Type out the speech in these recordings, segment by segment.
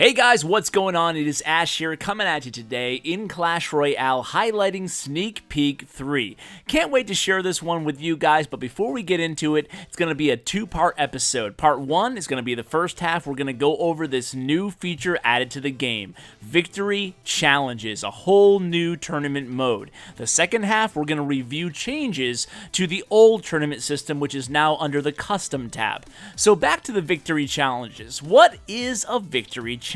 Hey guys, what's going on? It is Ash here coming at you today in Clash Royale highlighting Sneak Peek 3. Can't wait to share this one with you guys, but before we get into it, it's going to be a two-part episode. Part 1 is going to be the first half. We're going to go over this new feature added to the game, Victory Challenges, a whole new tournament mode. The second half, we're going to review changes to the old tournament system, which is now under the Custom tab. So back to the Victory Challenges. What is a Victory Challenge?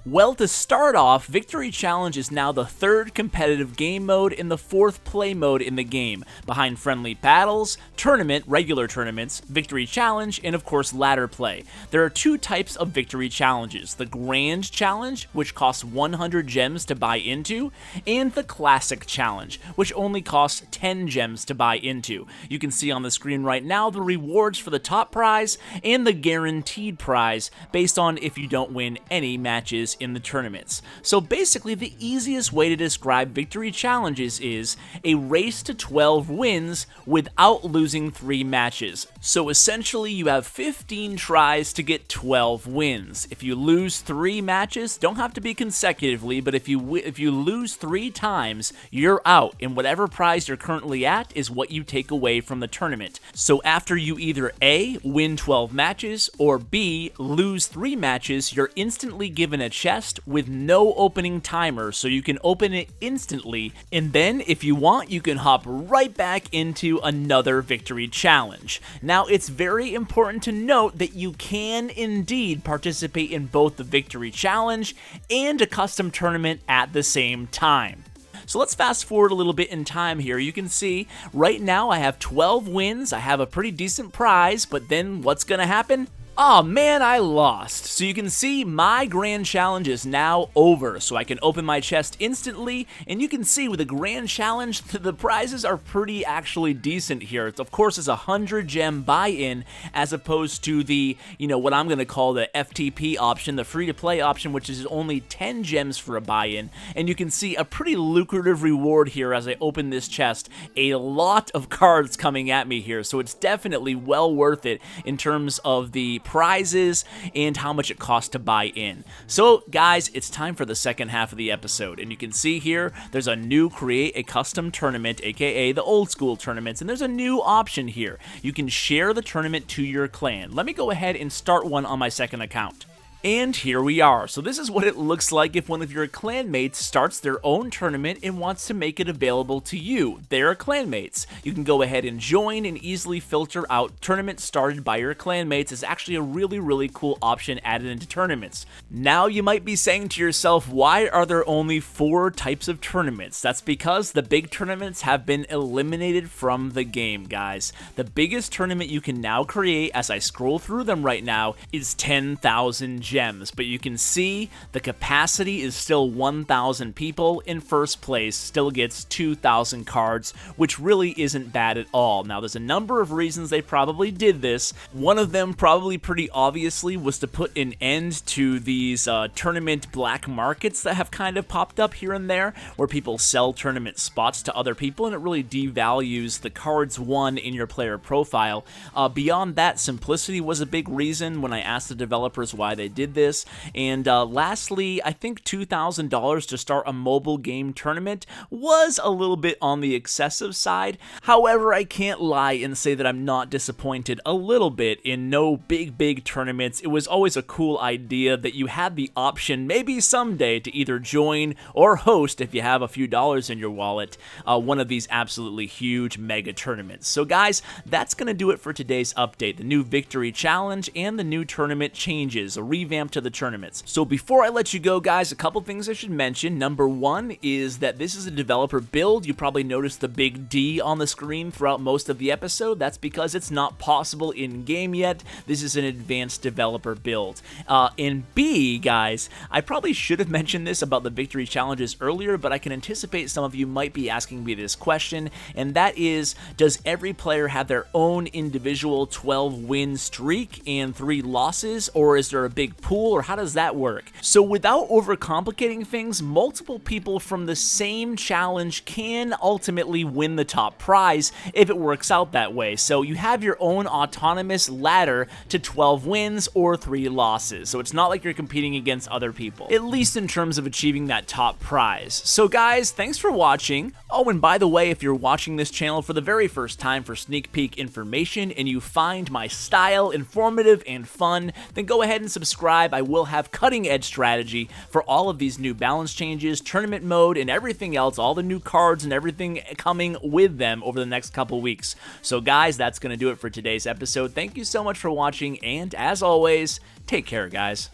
Well, to start off, Victory Challenge is now the third competitive game mode and the fourth play mode in the game, behind Friendly Battles, Tournament, regular tournaments, Victory Challenge, and of course ladder play. There are two types of Victory Challenges, the Grand Challenge, which costs 100 gems to buy into, and the Classic Challenge, which only costs 10 gems to buy into. You can see on the screen right now the rewards for the top prize and the guaranteed prize based on if you don't win any matches in the tournaments. So basically, the easiest way to describe Victory Challenges is a race to 12 wins without losing 3 matches. So essentially, you have 15 tries to get 12 wins. If you lose 3 matches, don't have to be consecutively, but if you lose 3 times, you're out, and whatever prize you're currently at is what you take away from the tournament. So after you either A, win 12 matches, or B, lose 3 matches, you're instantly given a chest with no opening timer, so you can open it instantly, and then if you want, you can hop right back into another Victory Challenge. Now, it's very important to note that you can indeed participate in both the Victory Challenge and a custom tournament at the same time. So let's fast forward a little bit in time here. You can see right now I have 12 wins, I have a pretty decent prize, but then what's gonna happen? Oh man, I lost. So you can see my Grand Challenge is now over, so I can open my chest instantly, and you can see with the Grand Challenge, the prizes are pretty actually decent here. Of course, it's a 100 gem buy-in, as opposed to the, what I'm going to call the FTP option, the free-to-play option, which is only 10 gems for a buy-in, and you can see a pretty lucrative reward here as I open this chest. A lot of cards coming at me here, so it's definitely well worth it in terms of the prizes and how much it costs to buy in. So guys, it's time for the second half of the episode, and you can see here there's a new create a custom tournament, aka the old school tournaments, and there's a new option here. You can share the tournament to your clan. Let me go ahead and start one on my second account. And here we are. So this is what it looks like if one of your clanmates starts their own tournament and wants to make it available to you, their clanmates. You can go ahead and join and easily filter out tournaments started by your clanmates. It's actually a really cool option added into tournaments. Now you might be saying to yourself, why are there only 4 types of tournaments? That's because the big tournaments have been eliminated from the game, guys. The biggest tournament you can now create, as I scroll through them right now, is 10,000 gems, but you can see the capacity is still 1,000 people. In first place still gets 2,000 cards, which really isn't bad at all. Now, there's a number of reasons they probably did this. One of them, probably pretty obviously, was to put an end to these tournament black markets that have kind of popped up here and there, where people sell tournament spots to other people, and it really devalues the cards won in your player profile. Beyond that, simplicity was a big reason when I asked the developers why they did this. And lastly, I think $2,000 to start a mobile game tournament was a little bit on the excessive side. However, I can't lie and say that I'm not disappointed a little bit in no big tournaments. It was always a cool idea that you had the option maybe someday to either join or host, if you have a few dollars in your wallet, one of these absolutely huge mega tournaments. So guys, that's going to do it for today's update. The new Victory Challenge and the new tournament changes, a revamp to the tournaments. So before I let you go, guys, a couple things I should mention. Number 1 is that this is a developer build. You probably noticed the big D on the screen throughout most of the episode. That's because it's not possible in-game yet. This is an advanced developer build. And B, guys, I probably should have mentioned this about the Victory Challenges earlier, but I can anticipate some of you might be asking me this question, and that is, does every player have their own individual 12-win streak and 3 losses, or is there a big pool, or how does that work? So without overcomplicating things, multiple people from the same challenge can ultimately win the top prize if it works out that way. So you have your own autonomous ladder to 12 wins or 3 losses. So it's not like you're competing against other people, at least in terms of achieving that top prize. So guys, thanks for watching. Oh, and by the way, if you're watching this channel for the very first time for sneak peek information and you find my style informative and fun, then go ahead and subscribe. I will have cutting edge strategy for all of these new balance changes, tournament mode, and everything else, all the new cards and everything coming with them over the next couple weeks. So guys, that's going to do it for today's episode. Thank you so much for watching, and as always, take care, guys.